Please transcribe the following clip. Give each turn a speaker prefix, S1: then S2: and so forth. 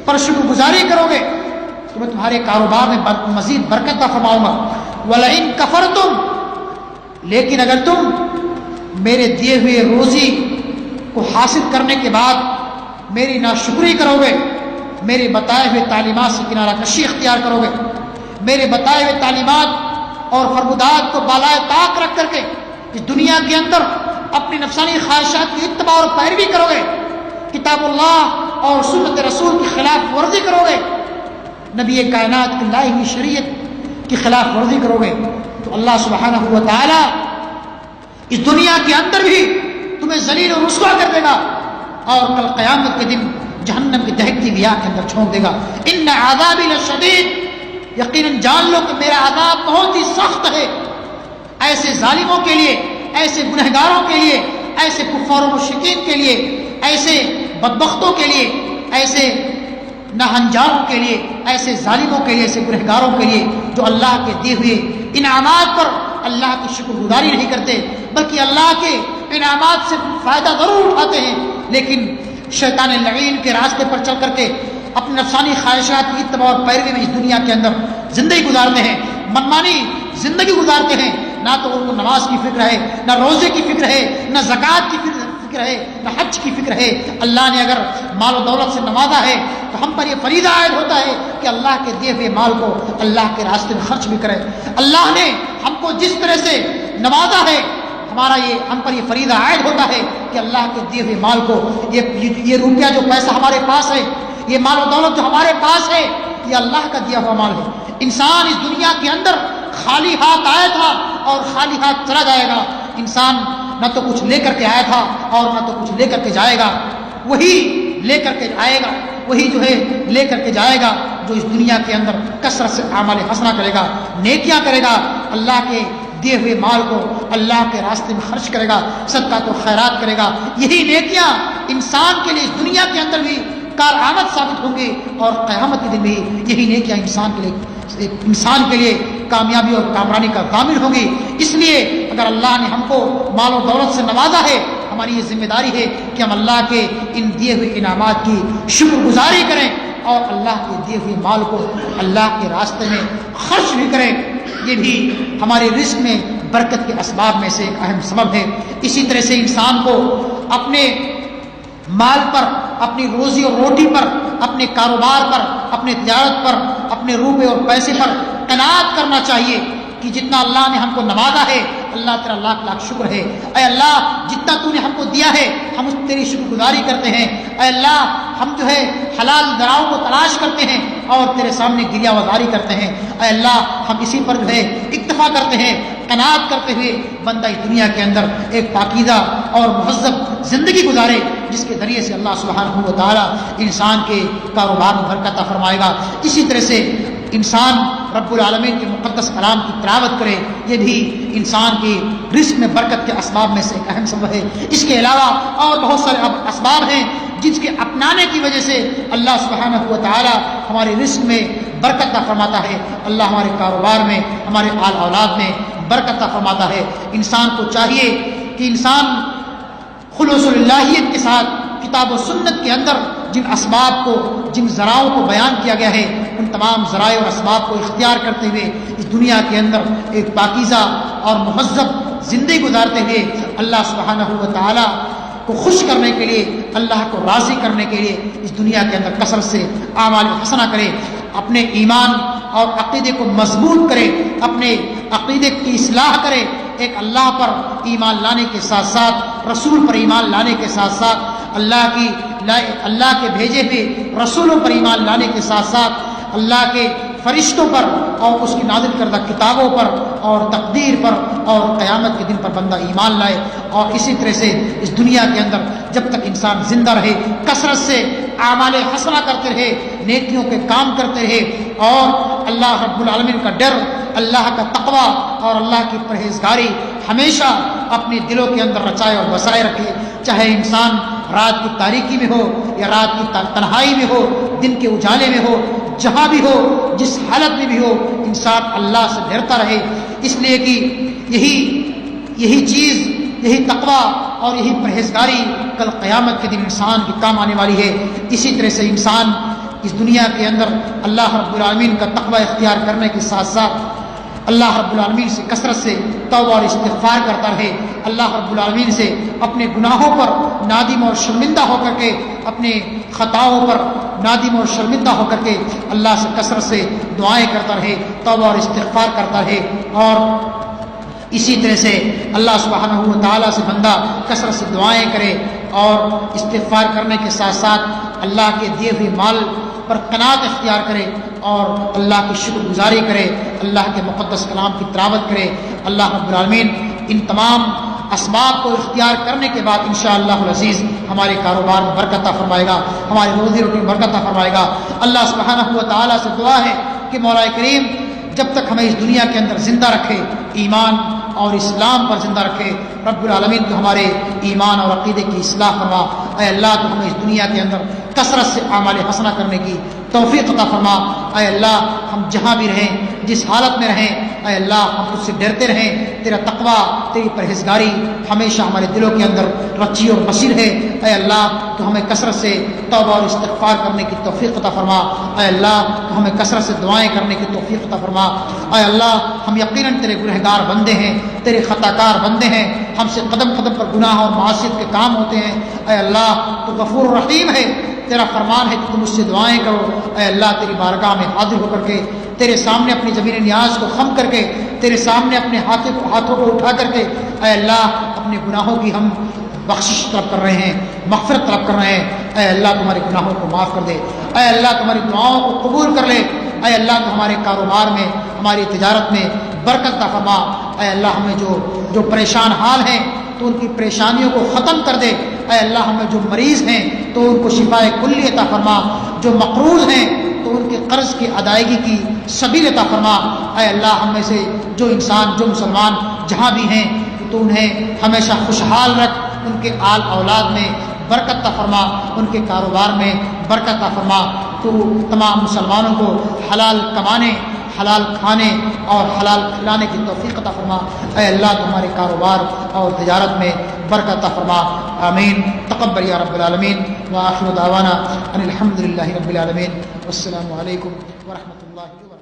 S1: پر شکر گزاری کرو گے تو میں تمہارے کاروبار میں مزید برکت عطا فرماؤں گا۔ وَلَئِن كَفَرْتُمْ، لیکن اگر تم میرے دیے ہوئے روزی کو حاصل کرنے کے بعد میری ناشکری کرو گے، میرے بتائے ہوئے تعلیمات سے کنارہ کشی اختیار کرو گے، میرے بتائے ہوئے تعلیمات اور فرمودات کو بالائے طاق رکھ کر کے اس دنیا کے اندر اپنی نفسانی خواہشات کی اتباع اور پیروی کرو گے، کتاب اللہ اور سنت رسول کی خلاف ورزی کرو گے، نبی کائنات کی لائی ہوئی شریعت کی خلاف ورزی کرو گے، تو اللہ سبحانہ و تعالی اس دنیا کے اندر بھی تمہیں ذلیل و رسوا کر دے گا اور کل قیامت کے دن جہنم کی دہکتی ہوئی آگ کے اندر چھونک دے گا۔ ان عذابی لشدید، یقیناً جان لو کہ میرا عذاب بہت ہی سخت ہے ایسے ظالموں کے لیے، ایسے گنہگاروں کے لیے، ایسے کفار و مشرکین کے لیے، ایسے بدبختوں کے لیے، ایسے ناہنجاروں کے لیے، ایسے ظالموں کے لیے، ایسے گنہگاروں کے لیے جو اللہ کے دیے ہوئے انعامات پر اللہ کی شکر گزاری نہیں کرتے، بلکہ اللہ کے انعامات سے فائدہ ضرور اٹھاتے ہیں لیکن شیطان لعین کے راستے پر چل کر کے اپنی نفسانی خواہشات کی اتباع اور پیروی میں اس دنیا کے اندر زندگی گزارتے ہیں، منمانی زندگی گزارتے ہیں، نہ تو ان کو نماز کی فکر ہے، نہ روزے کی فکر ہے، نہ زکوٰۃ کی فکر ہے، نہ حج کی فکر ہے۔ اللہ نے اگر مال و دولت سے نوازا ہے تو ہم پر یہ فریضہ عائد ہوتا ہے کہ اللہ کے دیے ہوئے مال کو اللہ کے راستے میں خرچ بھی کریں۔ اللہ نے ہم کو جس طرح سے نوازا ہے ہم پر یہ فریضہ عائد ہوتا ہے کہ اللہ کے دیے ہوئے مال کو، یہ روپیہ جو پیسہ ہمارے پاس ہے، یہ مال و دولت جو ہمارے پاس ہے، یہ اللہ کا دیا ہوا مال ہے۔ انسان اس دنیا کے اندر خالی ہاتھ آیا تھا اور خالی ہاتھ چلا جائے گا۔ انسان نہ تو کچھ لے کر کے آیا تھا اور نہ تو کچھ لے کر کے جائے گا، وہی لے کر کے آئے گا، وہی جو ہے لے کر کے جائے گا جو اس دنیا کے اندر کثرت سے اعمال حسنہ کرے گا، نیکیاں کرے گا، اللہ کے دیے ہوئے مال کو اللہ کے راستے میں خرچ کرے گا، صدقات و خیرات کرے گا۔ یہی نیکیاں انسان کے لیے اس دنیا کے اندر بھی کارآمد ثابت ہوں گی اور قیامت کے دن بھی یہی نیکیاں انسان کے لیے کامیابی اور کامرانی کا ضامن ہوں گی۔ اس لیے اگر اللہ نے ہم کو مال و دولت سے نوازا ہے، ہماری یہ ذمہ داری ہے کہ ہم اللہ کے ان دیے ہوئے انعامات کی شکر گزاری کریں اور اللہ کے دیے ہوئے مال کو اللہ کے راستے میں خرچ بھی کریں۔ یہ بھی ہمارے رزق میں برکت کے اسباب میں سے ایک اہم سبب ہے۔ اسی طرح سے انسان کو اپنے مال پر، اپنی روزی اور روٹی پر، اپنے کاروبار پر، اپنے تجارت پر، اپنے روپے اور پیسے پر قناعت کرنا چاہیے کہ جتنا اللہ نے ہم کو نوازا ہے، اللہ تیرا لاکھ لاکھ شکر ہے۔ اے اللہ جتنا تو نے ہم کو دیا ہے ہم اس تیری شکر گزاری کرتے ہیں۔ اے اللہ ہم جو ہے حلال ذرائع کو تلاش کرتے ہیں اور تیرے سامنے گریہ وزاری کرتے ہیں۔ اے اللہ ہم اسی پر جو ہے اکتفا کرتے ہیں، قناعت کرتے ہوئے بندہ اس دنیا کے اندر ایک پاکیزہ اور مہذب زندگی گزارے، جس کے ذریعے سے اللہ سبحانہ و تعالیٰ انسان کے کاروبار میں برکت عطا فرمائے گا۔ اسی طرح سے انسان رب العالمین کے مقدس کلام کی تلاوت کرے، یہ بھی انسان کی رزق میں برکت کے اسباب میں سے ایک اہم سبب ہے۔ اس کے علاوہ اور بہت سارے اسباب ہیں جس کے اپنانے کی وجہ سے اللہ سبحانہ و تعالی ہمارے رزق میں برکت عطا فرماتا ہے، اللہ ہمارے کاروبار میں، ہمارے آل اولاد میں برکت عطا فرماتا ہے۔ انسان کو چاہیے کہ انسان خلوص اللہیت کے ساتھ کتاب و سنت کے اندر جن اسباب کو، جن ذرائع کو بیان کیا گیا ہے، ان تمام ذرائع اور اسباب کو اختیار کرتے ہوئے اس دنیا کے اندر ایک پاکیزہ اور مہذب زندگی گزارتے ہوئے اللہ سبحانہ و تعالی کو خوش کرنے کے لیے، اللہ کو راضی کرنے کے لیے اس دنیا کے اندر کثرت سے اعمال حسنہ کرے، اپنے ایمان اور عقیدے کو مضبوط کرے، اپنے عقیدے کی اصلاح کرے، ایک اللہ پر ایمان لانے کے ساتھ ساتھ، رسول پر ایمان لانے کے ساتھ ساتھ، اللہ کے بھیجے ہوئے رسولوں پر ایمان لانے کے ساتھ ساتھ، اللہ کے فرشتوں پر اور اس کی نازل کردہ کتابوں پر اور تقدیر پر اور قیامت کے دن پر بندہ ایمان لائے، اور اسی طرح سے اس دنیا کے اندر جب تک انسان زندہ رہے کثرت سے اعمال حسنہ کرتے رہے، نیکیوں کے کام کرتے رہے، اور اللہ رب العالمین کا ڈر، اللہ کا تقوی اور اللہ کی پرہیزگاری ہمیشہ اپنے دلوں کے اندر رچائے اور بسائے رکھے، چاہے انسان رات کی تاریکی میں ہو یا رات کی تنہائی میں ہو، دن کے اجالے میں ہو، جہاں بھی ہو، جس حالت میں بھی ہو، انسان اللہ سے ڈرتا رہے، اس لیے کہ یہی چیز، یہی تقوی اور یہی پرہیزگاری کل قیامت کے دن انسان کے کام آنے والی ہے۔ اسی طرح سے انسان اس دنیا کے اندر اللہ رب العالمین کا تقوی اختیار کرنے کے ساتھ ساتھ اللہ رب العالمین سے کثرت سے توبہ اور استغفار کرتا رہے، اللہ رب العالمین سے اپنے گناہوں پر نادم اور شرمندہ ہو کر کے، اپنے خطاؤں پر نادم اور شرمندہ ہو کر کے اللہ سے کثرت سے دعائیں کرتا رہے، توبہ اور استغفار کرتا رہے، اور اسی طرح سے اللہ سبحانہ و تعالیٰ سے بندہ کثرت سے دعائیں کرے اور استغفار کرنے کے ساتھ ساتھ اللہ کے دیے ہوئے مال پر قناعت اختیار کرے اور اللہ کی شکر گزاری کرے، اللہ کے مقدس کلام کی تلاوت کرے۔ اللہ رب العالمین ان تمام اسباب کو اختیار کرنے کے بعد انشاءاللہ العزیز ہمارے کاروبار میں برکت عطا فرمائے گا، ہماری روزی روٹی میں برکت عطا فرمائے گا۔ اللہ سبحانہ و تعالیٰ سے دعا ہے کہ مولا کریم جب تک ہمیں اس دنیا کے اندر زندہ رکھے، ایمان اور اسلام پر زندہ رکھے، رب العالمین تو ہمارے ایمان اور عقیدے کی اصلاح فرما۔ اے اللہ تو ہمیں اس دنیا کے اندر کثرت سے اعمال حسنہ کرنے کی توفیق عطا فرما۔ اے اللہ ہم جہاں بھی رہیں، جس حالت میں رہیں، اے اللہ ہم تجھ سے ڈرتے رہیں، تیرا تقوی، تیری پرہیزگاری ہمیشہ ہمارے دلوں کے اندر رچی اور بسیر ہے۔ اے اللہ تو ہمیں کثرت سے توبہ اور استغفار کرنے کی توفیق عطا فرما۔ اے اللہ تو ہمیں کثرت سے دعائیں کرنے کی توفیق عطا فرما۔ اے اللہ ہم یقیناً تیرے گنہگار بندے ہیں، تیرے خطا کار بندے ہیں، ہم سے قدم قدم پر گناہ اور معصیت کے کام ہوتے ہیں۔ اے اللہ تو غفور رحیم ہے، تیرا فرمان ہے کہ تم مجھ سے دعائیں کرو۔ اے اللہ تیری بارگاہ میں حاضر ہو کر کے تیرے سامنے اپنی زمین نیاز کو خم کر کے، تیرے سامنے اپنے ہاتھوں کو اٹھا کر کے اے اللہ اپنے گناہوں کی ہم بخشش طلب کر رہے ہیں، مغفرت طلب کر رہے ہیں۔ اے اللہ تمہارے گناہوں کو معاف کر دے، اے اللہ تمہاری دعاؤں کو قبول کر لے، اے اللہ تو ہمارے کاروبار میں، ہماری تجارت میں برکت عطا فرما۔ اے اللہ ہمیں جو پریشان حال ہیں تو ان کی پریشانیوں کو ختم کر دے۔ اے اللہ ہمیں جو مریض ہیں تو ان کو شفائے کلی عطا فرما، جو مقروض ہیں تو ان کے قرض کی ادائیگی کی سبیل عطا فرما۔ اے اللہ ہم میں سے جو انسان، جو مسلمان جہاں بھی ہیں تو انہیں ہمیشہ خوشحال رکھ، ان کے آل اولاد میں برکت عطا فرما، ان کے کاروبار میں برکت عطا فرما۔ تو تمام مسلمانوں کو حلال کمانے، حلال کھانے اور حلال کھلانے کی توفیق عطا فرما۔ اے اللہ تمہارے کاروبار اور تجارت میں برکت عطا فرما۔ آمین۔ تقبل یا رب العالمین۔ وآخر دعوانا ان الحمد للہ رب العالمین۔ والسلام علیکم ورحمۃ اللہ وبرکاتہ۔